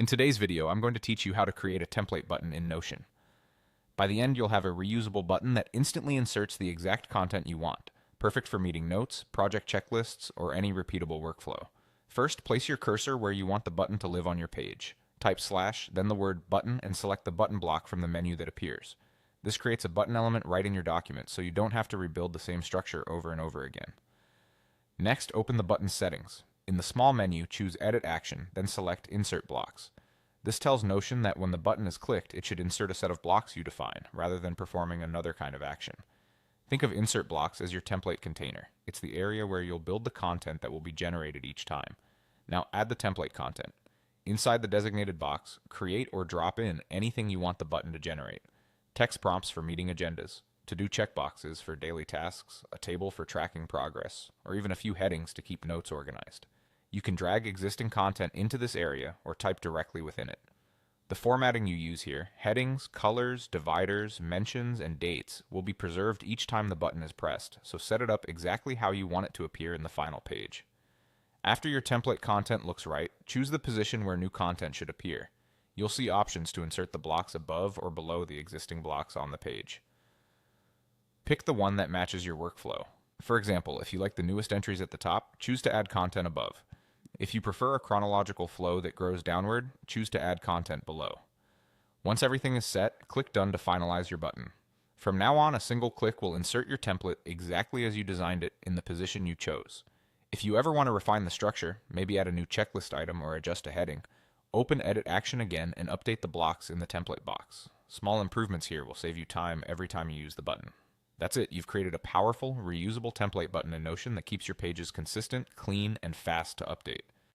In today's video, I'm going to teach you how to create a template button in Notion. By the end, you'll have a reusable button that instantly inserts the exact content you want, perfect for meeting notes, project checklists, or any repeatable workflow. First, place your cursor where you want the button to live on your page. Type /, then the word button, and select the button block from the menu that appears. This creates a button element right in your document, so you don't have to rebuild the same structure over and over again. Next, open the button settings. In the small menu, choose Edit Action, then select Insert Blocks. This tells Notion that when the button is clicked, it should insert a set of blocks you define, rather than performing another kind of action. Think of insert blocks as your template container. It's the area where you'll build the content that will be generated each time. Now add the template content. Inside the designated box, create or drop in anything you want the button to generate. Text prompts for meeting agendas, to-do checkboxes for daily tasks, a table for tracking progress, or even a few headings to keep notes organized. You can drag existing content into this area or type directly within it. The formatting you use here, headings, colors, dividers, mentions, and dates, will be preserved each time the button is pressed, so set it up exactly how you want it to appear in the final page. After your template content looks right, choose the position where new content should appear. You'll see options to insert the blocks above or below the existing blocks on the page. Pick the one that matches your workflow. For example, if you like the newest entries at the top, choose to add content above. If you prefer a chronological flow that grows downward, choose to add content below. Once everything is set, click Done to finalize your button. From now on, a single click will insert your template exactly as you designed it in the position you chose. If you ever want to refine the structure, maybe add a new checklist item or adjust a heading, open Edit Action again and update the blocks in the template box. Small improvements here will save you time every time you use the button. That's it. You've created a powerful, reusable template button in Notion that keeps your pages consistent, clean, and fast to update.